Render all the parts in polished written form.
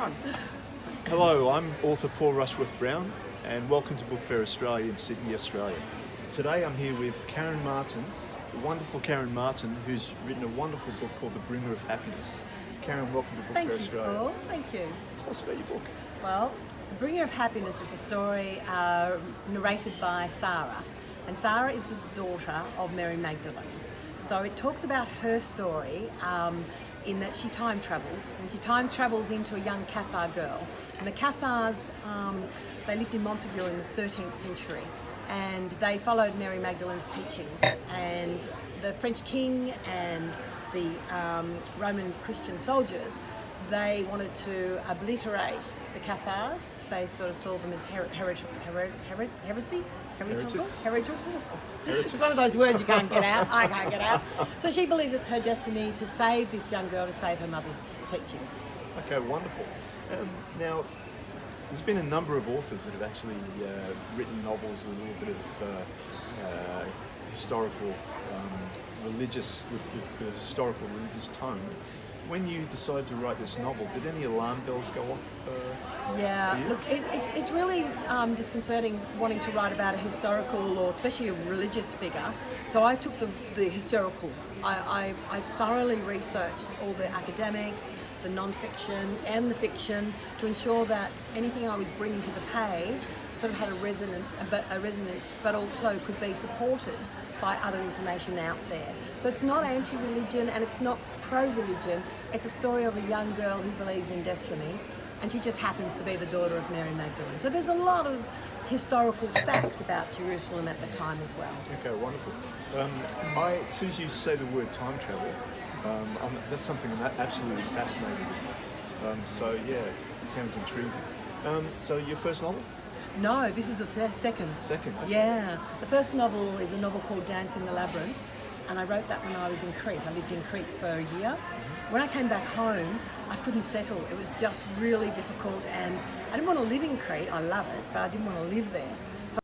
on. Hello, I'm author Paul Rushworth-Brown, and welcome to Bookfairaus Australia in Sydney, Australia. Today I'm here with Karen Martin, the wonderful Karen Martin, who's written a wonderful book called The Bringer of Happiness. Karen, welcome to Bookfairaus Australia. Paul. Thank you. Tell us about your book. Well, The Bringer of Happiness is a story narrated by Sarah. And Sarah is the daughter of Mary Magdalene. So it talks about her story in that she time travels. And she time travels into a young Cathar girl. And the Cathars, they lived in Montague in the 13th century. And they followed Mary Magdalene's teachings. And the French king and the Roman Christian soldiers, they wanted to obliterate the Cathars. They sort of saw them as heresy? Heretical? It's one of those words you can't get out. I can't get out. So she believes it's her destiny to save this young girl, to save her mother's teachings. Okay, wonderful. Now, there's been a number of authors that have actually written novels with a little bit of historical, religious, with historical religious tone. When you decided to write this novel, did any alarm bells go off? Yeah, look, it's really disconcerting wanting to write about a historical or especially a religious figure. So I took the historical. I thoroughly researched all the academics, the non-fiction and the fiction to ensure that anything I was bringing to the page sort of had a resonance, but also could be supported by other information out there. So it's not anti-religion and it's not pro-religion. It's a story of a young girl who believes in destiny, and she just happens to be the daughter of Mary Magdalene. So there's a lot of historical facts about Jerusalem at the time as well. Okay, wonderful. As soon as you say the word time travel, that's something I'm absolutely fascinated with. So yeah, it sounds intriguing. So your first novel? No, this is the second. Second? Okay. Yeah. The first novel is a novel called Dance in the Labyrinth, and I wrote that when I was in Crete. I lived in Crete for a year. When I came back home, I couldn't settle. It was just really difficult, and I didn't want to live in Crete. I love it, but I didn't want to live there. So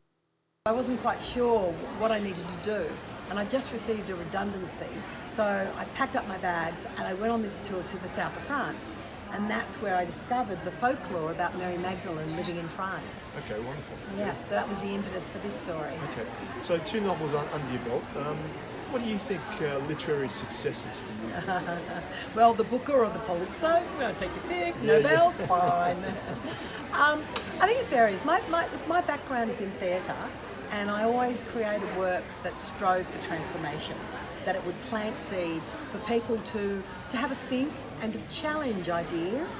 I wasn't quite sure what I needed to do, and I just received a redundancy. So I packed up my bags and I went on this tour to the south of France. And that's where I discovered the folklore about Mary Magdalene living in France. Okay, wonderful. Yeah, so that was the impetus for this story. Okay, so 2 novels under your belt. What do you think literary success is for you? Well, the Booker or the Pulitzer, we're going to take your pick, Nobel, fine. I think it varies. My background is in theatre, and I always created work that strove for transformation, that it would plant seeds for people to have a think and to challenge ideas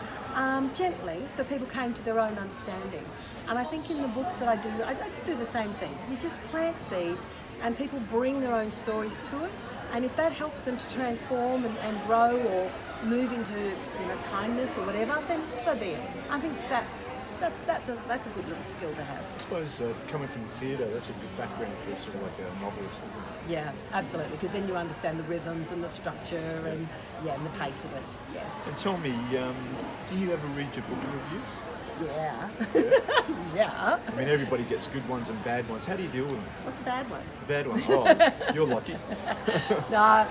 gently, so people came to their own understanding. And I think in the books that I do, I just do the same thing. You just plant seeds and people bring their own stories to it. And if that helps them to transform and grow or move into kindness or whatever, then so be it. I think that's a good little skill to have. I suppose coming from the theatre, that's a good background for sort of like a novelist, isn't it? Yeah, absolutely, because then you understand the rhythms and the structure and the pace of it, yes. And tell me, do you ever read your book reviews? Yeah. Yeah. I mean, everybody gets good ones and bad ones. How do you deal with them? What's a bad one? A bad one? Oh, you're lucky. No,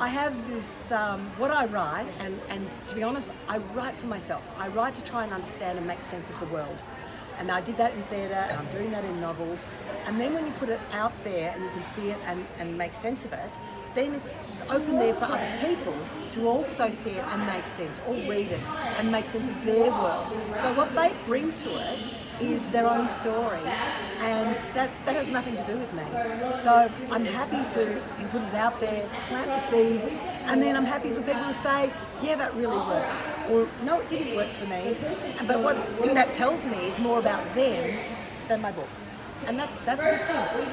I have this, what I write, and to be honest, I write for myself. I write to try and understand and make sense of the world. And I did that in theatre, and I'm doing that in novels. And then when you put it out there and you can see it and make sense of it, then it's open there for other people to also see it and make sense, or read it and make sense of their world. So what they bring to it is their own story, and that has nothing to do with me. So I'm happy to put it out there, plant the seeds, and then I'm happy for people to say, yeah, that really worked, or no, it didn't work for me. But what that tells me is more about them than my book, and that's a good thing.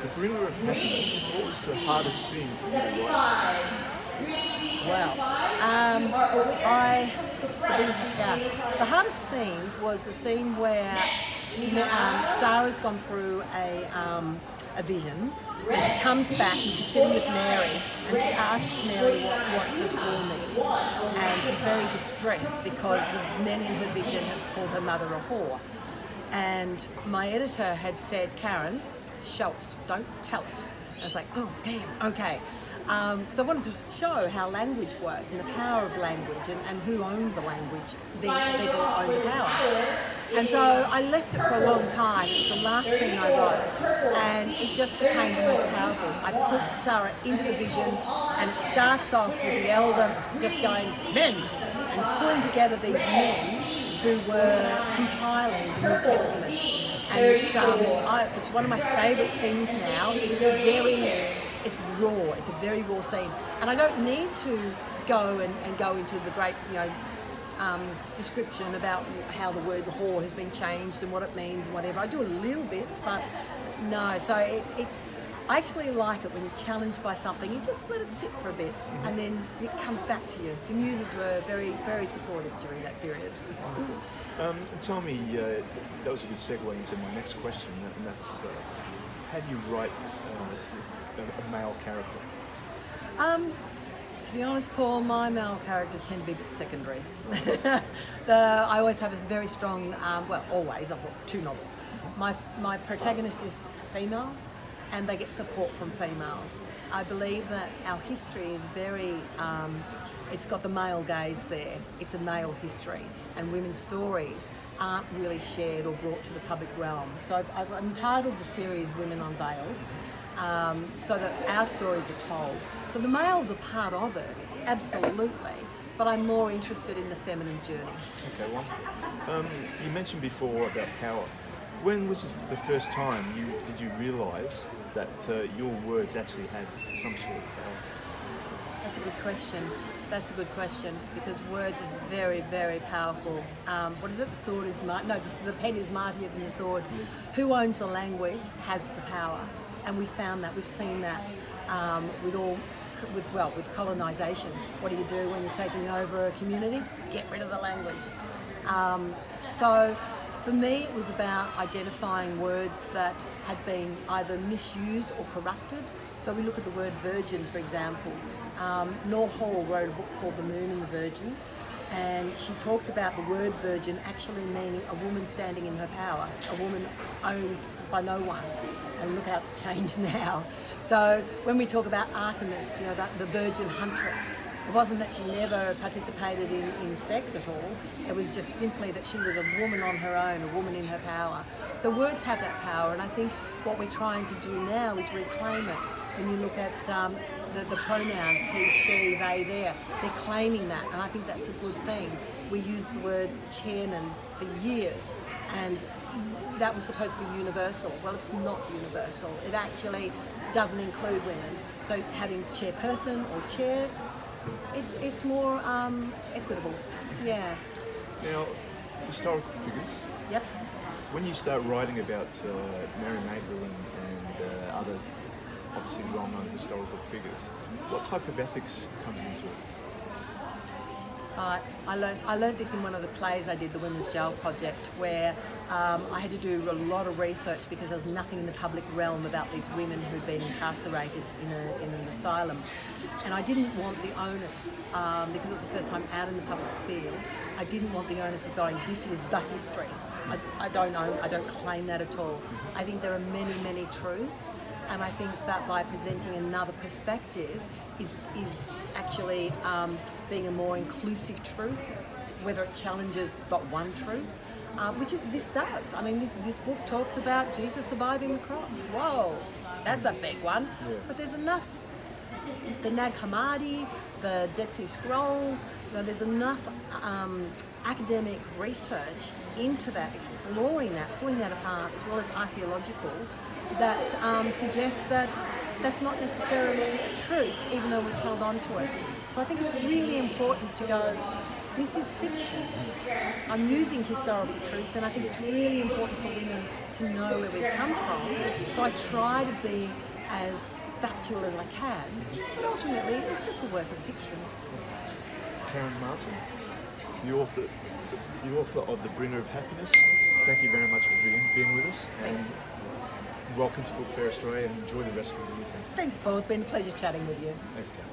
The Bringer of Happiness, what was the hardest scene for you to write? Well, the hardest scene was the scene where Sarah's gone through a vision, and she comes back and she's sitting with Mary, and she asks Mary what does all mean, and she's very distressed because the men in her vision have called her mother a whore. And my editor had said, Karen, show us, don't tell us. I was like, oh damn, okay. because I wanted to show how language worked and the power of language and who owned the language, therefore owned the power. And so I left it for a long time. It's the last scene I wrote, and it just became the most powerful. I put Sarah into the vision, and it starts off with the elder just going, men, and pulling together these men who were compiling the New Testament. And it's one of my favourite scenes now. It's raw. It's a very raw scene, and I don't need to go and go into the great, description about how the word whore has been changed and what it means and whatever. I do a little bit, but no. So it's. I actually like it when you're challenged by something. You just let it sit for a bit, and then it comes back to you. The muses were very, very supportive during that period. Tell me, that was a good segue into my next question, and that's how do you write a male character? To be honest, Paul, my male characters tend to be a bit secondary. I always have a very strong, always, I've got 2 novels. My protagonist is female, and they get support from females. I believe that our history is very, it's got the male gaze there. It's a male history, and women's stories aren't really shared or brought to the public realm. So I've entitled the series Women Unveiled, so that our stories are told. So the males are part of it, absolutely, but I'm more interested in the feminine journey. Okay, wonderful. You mentioned before about power. When was the first time did you realise that your words actually had some sort of power? That's a good question, because words are very, very powerful. What is it? The sword is the pen is mightier than the sword. Who owns the language has the power, and we've found that. We've seen that with colonisation. What do you do when you're taking over a community? Get rid of the language. So for me, it was about identifying words that had been either misused or corrupted. So we look at the word virgin, for example. Nor Hall wrote a book called The Moon and the Virgin, and she talked about the word virgin actually meaning a woman standing in her power, a woman owned by no one. And look how it's changed now. So when we talk about Artemis, the virgin huntress, it wasn't that she never participated in sex at all. It was just simply that she was a woman on her own, a woman in her power. So words have that power, and I think what we're trying to do now is reclaim it. When you look at the pronouns, he, she, they, there, they're claiming that, and I think that's a good thing. We used the word chairman for years, and that was supposed to be universal. Well, it's not universal. It actually doesn't include women. So having chairperson or chair, it's more equitable. Yeah. Now, historical figures. Yep. When you start writing about Mary Magdalene and other obviously well-known historical figures, what type of ethics comes into it? I learned this in one of the plays I did, the Women's Jail Project, where I had to do a lot of research because there was nothing in the public realm about these women who'd been incarcerated in an asylum. And I didn't want the onus, because it was the first time out in the public sphere, I didn't want the onus of going, this is the history. I don't claim that at all. I think there are many, many truths, and I think that by presenting another perspective is actually being a more inclusive truth, whether it challenges but one truth, which this does. I mean, this book talks about Jesus surviving the cross. Whoa, that's a big one. Yeah. But there's enough, the Nag Hammadi, the Dead Sea Scrolls, there's enough academic research into that, exploring that, pulling that apart, as well as archaeological, that suggests that that's not necessarily a truth, even though we've held on to it. So I think it's really important to go, this is fiction. I'm using historical truths, and I think it's really important for women to know where we've come from. So I try to be as factual as I can, but ultimately it's just a work of fiction. Karen Martin, the author of The Bringer of Happiness, thank you very much for being with us. Thanks. Welcome to Bookfairaus Australia, and enjoy the rest of the weekend. Thanks, Paul. It's been a pleasure chatting with you. Thanks, Karen.